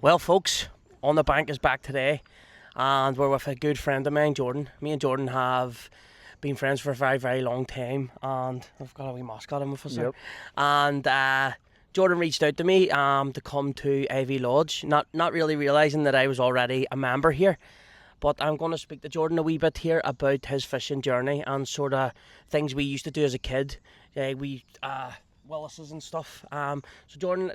Well, folks, On the Bank is back today, and we're with a good friend of mine, Jordan. Me and Jordan have been friends for a very, very long time, and we've got a wee mascot in with us there. Yep. And Jordan reached out to me to come to AV Lodge, not really realising that I was already a member here. But I'm going to speak to Jordan a wee bit here about his fishing journey and sort of things we used to do as a kid. Willis's and stuff. So Jordan,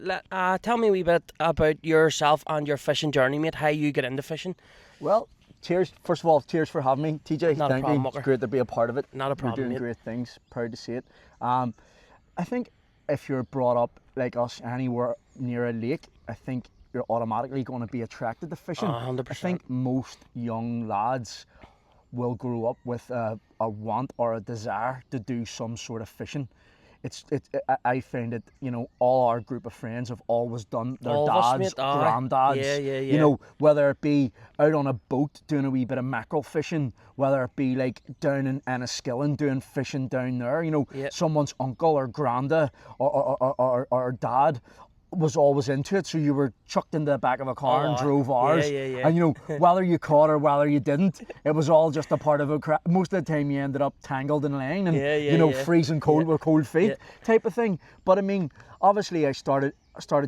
tell me a wee bit about yourself and your fishing journey, mate. How you get into fishing? Well, cheers. First of all, cheers for having me, TJ. Not a Thank problem, you. Mucker. It's great to be a part of it. Not a problem, You're doing mate. great things. Proud to see it. I think if you're brought up like us anywhere near a lake, I think you're automatically going to be attracted to fishing. 100%. I think most young lads will grow up with a want or a desire to do some sort of fishing. I find it, all our group of friends have always done their All of us, dads, mate, aye. granddads, Yeah. whether it be out on a boat doing a wee bit of mackerel fishing, whether it be like down in Enniskillen doing fishing down there, Yeah. someone's uncle or granda or dad was always into it, so you were chucked into the back of a car and aye. drove ours. Yeah. And whether you caught or whether you didn't, it was all just a part of a most of the time you ended up tangled in line and Yeah. freezing cold with cold feet Yeah. type of thing. But I mean, obviously I started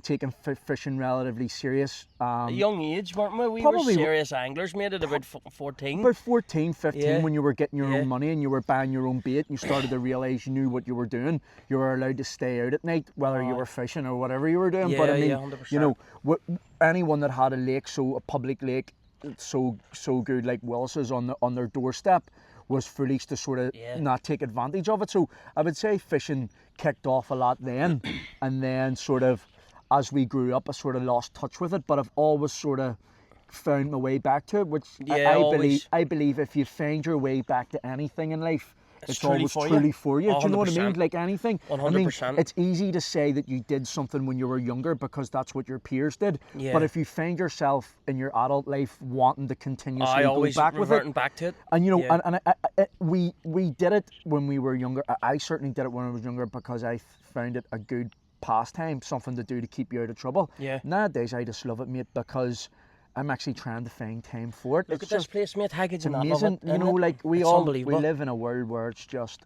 taking fishing relatively serious. A young age, weren't we? We Probably- were serious anglers, mate, at about 14. About 14, 15, Yeah. when you were getting your Yeah. own money and you were buying your own bait, and you started to realise you knew what you were doing. You were allowed to stay out at night, whether you were fishing or whatever you were doing. But I Yeah, mean, yeah, 100%. anyone that had a lake, a public lake, so good like Willis's on their doorstep, was foolish to sort of Yeah. not take advantage of it. So I would say fishing kicked off a lot then, and then sort of as we grew up, I sort of lost touch with it. But I've always sort of found my way back to it, which Yeah, always. I believe if you find your way back to anything in life, it's truly always for you. truly for you. Do you know what I mean? 100%. Like anything. I mean, 100%. it's easy to say that you did something when you were younger because that's what your peers did. Yeah. But if you find yourself in your adult life wanting to continuously I go always back with it, reverting back to it. and Yeah. we did it when we were younger. I certainly did it when I was younger because I found it a good pastime, something to do to keep you out of trouble. Yeah. Nowadays, I just love it, mate, because I'm actually trying to find time for it. Look It's at this just place, mate. How could it's you not amazing. love it? Like we It's all we unbelievable. live in a world where it's just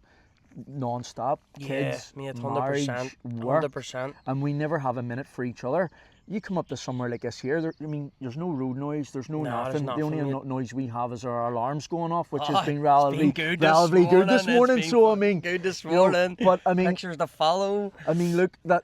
non-stop. Kids, yeah, mate, marriage, 100%. work, 100%. and we never have a minute for each other. You come up to somewhere like this here, there's no road noise, there's no No, there's nothing. The nothing, only mate. noise we have is our alarms going off, which Oh, has been it's relatively good this morning. It's So I been mean, good this you know, morning. but I mean, Pictures to follow. I mean, look, that.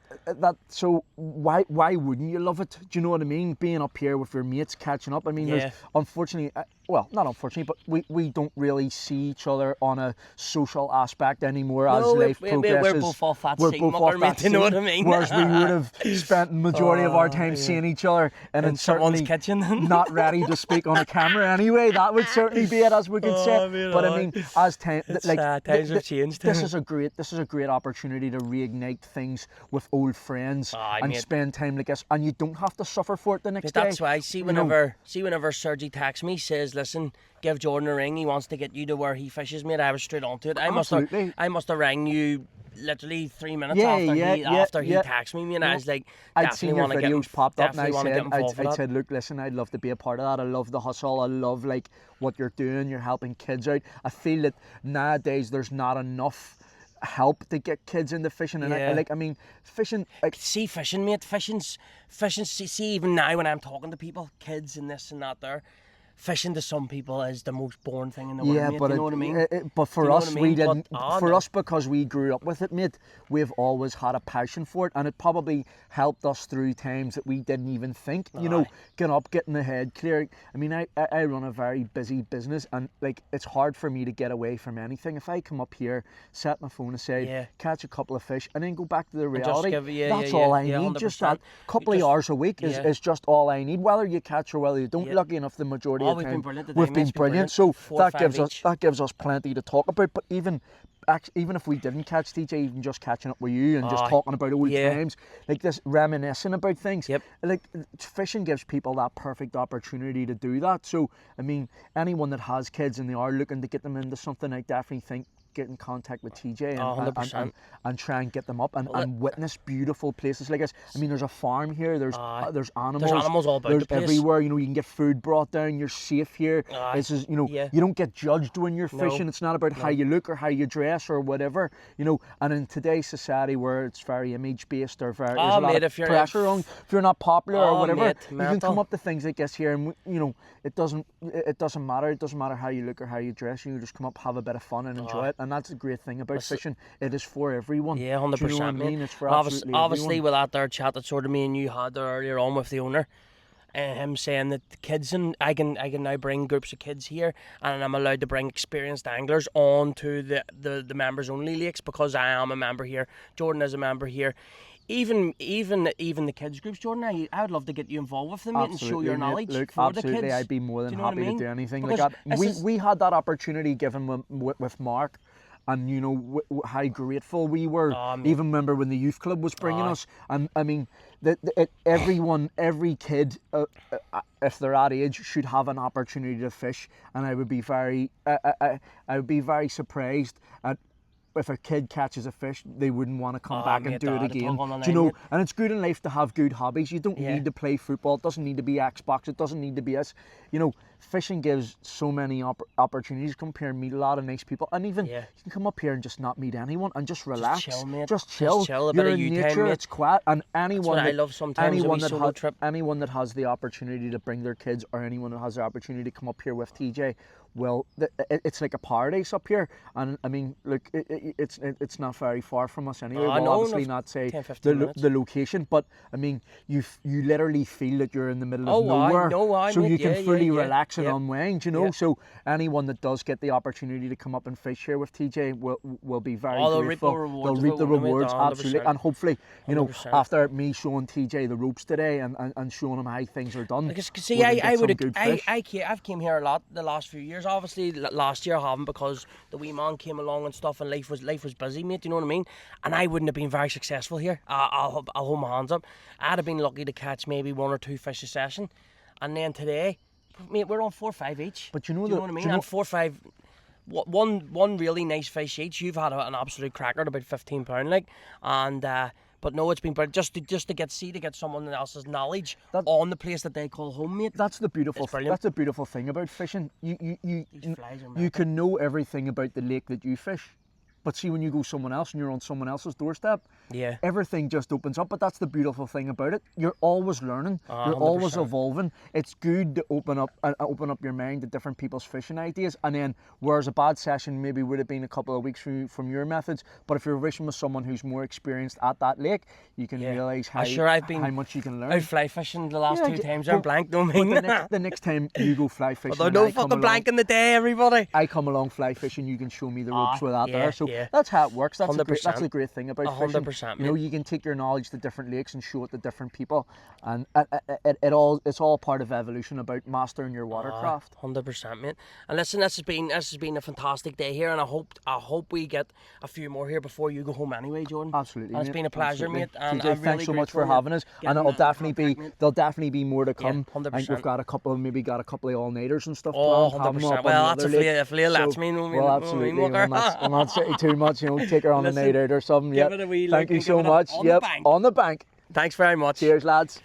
So why wouldn't you love it? Do you know what I mean? Being up here with your mates, catching up. I mean, Yeah. there's unfortunately, well, not unfortunately, but we don't really see each other on a social aspect anymore as No, life we're progresses. both off that We're scene, both mucker, off mate, that you know scene, what I mean? Whereas we would have spent the majority of our time yeah. seeing each other and in someone's certainly kitchen. not ready to speak on a camera anyway. That would certainly be it, as we could say. mate, But I aye. mean, as time, It's, like times have changed. This is a great opportunity to reignite things with old friends Aye, and mate. spend time like this, and you don't have to suffer for it the next But that's day. why, see You know, whenever Sergi texts me, says, listen, give Jordan a ring, he wants to get you to where he fishes, mate, I was straight onto it. I must Absolutely. have rang you literally 3 minutes Yeah, after yeah, he yeah, after he yeah. texted me, and I was like, I'd seen definitely your want to get videos popped up, and definitely want to get involved I with that. said, look, listen, I'd love to be a part of that. I love the hustle. I love like what you're doing. You're helping kids out. I feel that nowadays there's not enough help to get kids into fishing, and Yeah. I mean, fishing. Like, See fishing, mate. Fishing's see even now when I'm talking to people, kids and this and that there, fishing to some people is the most boring thing in the world, yeah, mate. but Do you know what I mean? But for you know us, what I we mean? But, didn't. oh, for no. us, because we grew up with it, mate, we've always had a passion for it, and it probably helped us through times that we didn't even think. You know, Aye. getting up, getting the head clear. I mean, I run a very busy business, and like it's hard for me to get away from anything. If I come up here, set my phone aside, Yeah. catch a couple of fish, and then go back to the just reality, give- yeah, that's yeah, all I yeah, need. Just that 100%. couple Just- of hours a week yeah. is just all I need. Whether you catch or whether you don't, Yeah. lucky enough, the majority Oh, of the we've time been brilliant today, we've mate. been It's been brilliant. brilliant. So 4 or that 5 gives us each. that gives us plenty to talk about. But even if we didn't catch TJ, even just catching up with you and just Aye. talking about old Yeah. times, like this reminiscing about things. Yep. Like fishing gives people that perfect opportunity to do that. So I mean, anyone that has kids and they are looking to get them into something, I definitely think get in contact with TJ Oh, and, 100%. and try and get them up and witness beautiful places like this. I mean, there's a farm here. There's animals. There's animals all about There's the place. everywhere. You know, you can get food brought down. You're safe here. This is, you know, yeah. you don't get judged when you're fishing. It's not about how you look or how you dress or whatever. You know, and in today's society where it's very image based or very there's a lot of pressure on, if you're not popular or whatever, mate, you can come up to things like this here, and you know, it doesn't matter. It doesn't matter how you look or how you dress. You just come up, have a bit of fun, and enjoy it. And that's the great thing about fishing. It is for everyone. Yeah, 100%. Do you know what I mean? It's for absolutely obviously, everyone. with that there chat that sort of me and you had there earlier on with the owner, and him saying that the kids and I can now bring groups of kids here, and I'm allowed to bring experienced anglers on to the members only lakes because I am a member here. Jordan is a member here. Even the kids groups, Jordan, I would love to get you involved with them, mate, and show your knowledge Look, for absolutely, the kids. I'd be more than Do you know happy what I mean? to do anything Because like that. this We had that opportunity given with Mark, and you know how grateful we were. Even remember when the youth club was bringing us, and I mean, every kid, if they're at age, should have an opportunity to fish, and I would be very surprised at. If a kid catches a fish, they wouldn't want to come back and do it again. Do you know? And it's good in life to have good hobbies. You don't need to play football. It doesn't need to be Xbox. It doesn't need to be us. You know, fishing gives so many opportunities. Come here and meet a lot of nice people, and even you can come up here and just not meet anyone and just relax. Just chill, mate. Just chill. A bit You're of in you nature. time, mate. It's quiet, and anyone I love sometimes anyone that has the opportunity to bring their kids, or anyone that has the opportunity to come up here with TJ, well, it's like a paradise up here. And I mean, look, it's not very far from us anyway. We'll obviously not say 10, 15 minutes. the location, but I mean, you literally feel that you're in the middle of nowhere. So you can fully relax and unwind, you know. So anyone that does get the opportunity to come up and fish here with TJ will be very grateful. They'll reap the rewards, absolutely. And hopefully, you know, 100%. After me showing TJ the ropes today and showing him how things are done. Because see, I've came here a lot the last few years. Obviously, last year I haven't because the wee man came along and stuff, and life was busy, mate. You know what I mean? And I wouldn't have been very successful here. I'll hold my hands up. I'd have been lucky to catch maybe 1 or 2 fish a session, and then today, mate, we're on 4 or 5 each. But you know what I mean? And 4 or 5. One really nice fish each. You've had an absolute cracker at about £15, like, and. But no, it's been brilliant just to get someone else's knowledge on the place that they call home, mate. That's the beautiful thing about fishing. You can know everything about the lake that you fish, but see, when you go somewhere else and you're on someone else's doorstep, everything just opens up. But that's the beautiful thing about it. You're always learning. You're 100%. Always evolving. It's good to open up your mind to different people's fishing ideas. And then, whereas a bad session maybe would have been a couple of weeks from your methods, but if you're fishing with someone who's more experienced at that lake, you can realise how much you can learn. Out fly fishing the last 2 times. I'm blank, don't mean. The next time you go fly fishing, although no fucking blank in the day, everybody. I come along fly fishing. You can show me the ropes with that there. So that's how it works. That's the great thing about fishing. 100%. You know, you can take your knowledge to different lakes and show it to different people, and it's all part of evolution about mastering your watercraft. 100%, mate. And listen, this has been a fantastic day here, and I hope we get a few more here before you go home anyway, Jordan. Absolutely, it's been a pleasure, mate. And TJ, thanks so much for having us, and there'll definitely be more to come. 100%. I think we've got a couple of all-nighters and stuff. Oh, 100%. Well, that's if Leah lets me. Well, absolutely. We'll not say too much. You know, take her on a night out or something. Give it a wee Thank look you so much. On the bank. On the bank. Thanks very much. Cheers, lads.